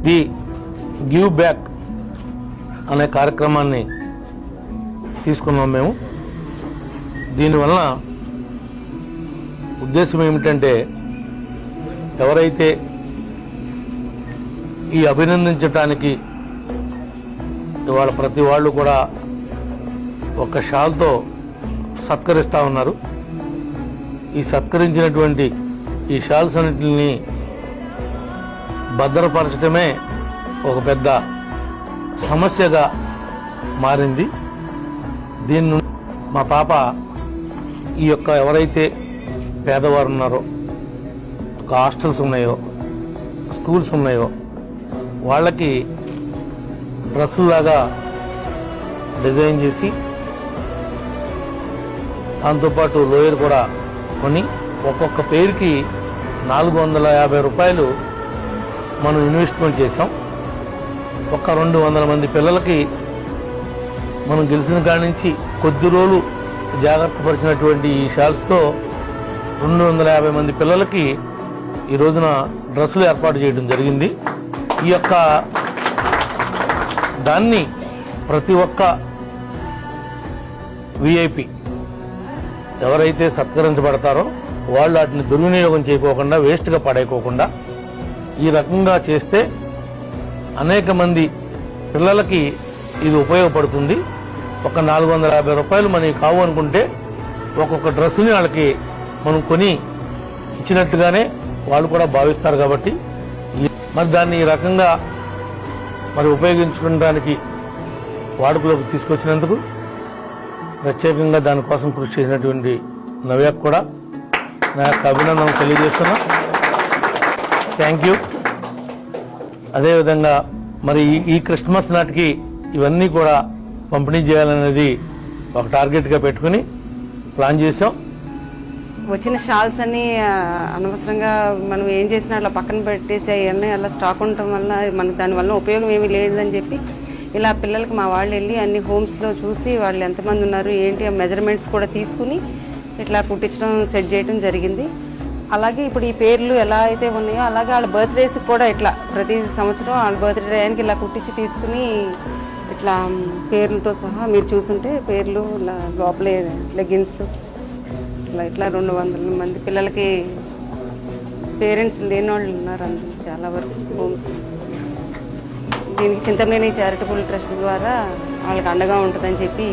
The give back అనే కార్యక్రమాన్ని తీసుకున్నాం మేము. దీనివల్ల ఉద్దేశం ఏమిటంటే ఎవరైతే ఈ అభినందించటానికి ఇవాళ ప్రతి వాళ్ళు కూడా ఒక షాల్తో సత్కరిస్తూ ఉన్నారు. ఈ సత్కరించినటువంటి ఈ షాల్స్ అన్నింటిని భద్రపరచడమే ఒక పెద్ద సమస్యగా మారింది. దీని నుండి మా పాప ఈ యొక్క ఎవరైతే పేదవారు ఉన్నారో, హాస్టల్స్ ఉన్నాయో, స్కూల్స్ ఉన్నాయో వాళ్ళకి డ్రెస్సులాగా డిజైన్ చేసి దాంతోపాటు లోయర్ కూడా కొని ఒక్కొక్క పేరుకి 450 రూపాయలు మనం ఇన్వెస్ట్మెంట్ చేసాం. ఒక 200 మంది పిల్లలకి మనం గెలిచిన కాడి నుంచి కొద్ది రోజులు జాగ్రత్త పరిచినటువంటి ఈ షాల్స్తో 250 మంది పిల్లలకి ఈ రోజున డ్రెస్సులు ఏర్పాటు చేయడం జరిగింది. ఈ యొక్క దాన్ని ప్రతి ఒక్క విఐపి ఎవరైతే సత్కరించబడతారో వాళ్ళు వాటిని దుర్వినియోగం చేయకోకుండా, వేస్ట్గా పడేయకోకుండా ఈ రకంగా చేస్తే అనేక మంది పిల్లలకి ఇది ఉపయోగపడుతుంది. ఒక 450 రూపాయలు మనకి కావు అనుకుంటే ఒక్కొక్క డ్రెస్సుని వాళ్ళకి మనం కొని ఇచ్చినట్టుగానే వాళ్ళు కూడా భావిస్తారు. కాబట్టి మరి దాన్ని ఈ రకంగా మరి ఉపయోగించుకోవడానికి వాడుకలోకి తీసుకొచ్చినందుకు ప్రత్యేకంగా దానికోసం కృషి చేసినటువంటి నవ్యకు కూడా నా యొక్క అభినందనలు తెలియజేస్తున్నా. Thank you. అదేవిధంగా మరి ఈ క్రిస్మస్ నాటికి ఇవన్నీ కూడా పంపిణీ చేయాలనేది ఒక టార్గెట్గా పెట్టుకుని ప్లాన్ చేసాం. వచ్చిన షాల్స్ అన్ని అనవసరంగా మనం ఏం చేసినా అలా పక్కన పెట్టేసి అవన్నీ అలా స్టాక్ ఉండటం వల్ల మనకు దానివల్ల ఉపయోగం ఏమీ లేదని చెప్పి ఇలా పిల్లలకి మా వాళ్ళు వెళ్ళి అన్ని హోమ్స్లో చూసి వాళ్ళు ఎంతమంది ఉన్నారు ఏంటి ఆ మెజర్మెంట్స్ కూడా తీసుకుని ఇట్లా కుట్టించడం, సెట్ చేయడం జరిగింది. అలాగే ఇప్పుడు ఈ పేర్లు ఎలా అయితే ఉన్నాయో అలాగే వాళ్ళ బర్త్డేస్కి కూడా ఇట్లా ప్రతి సంవత్సరం వాళ్ళ బర్త్డే టైంకి ఇలా కుట్టించి తీసుకుని ఇట్లా పేర్లతో సహా మీరు చూసుంటే పేర్లు లోపలే లెగిన్స్ ఇట్లా 200 మంది పిల్లలకి పేరెంట్స్ లేని వాళ్ళు ఉన్నారు అందులో చాలా వరకు హోమ్స్. దీనికి చింతమనేని చారిటబుల్ ట్రస్ట్ ద్వారా వాళ్ళకి అండగా ఉంటుందని చెప్పి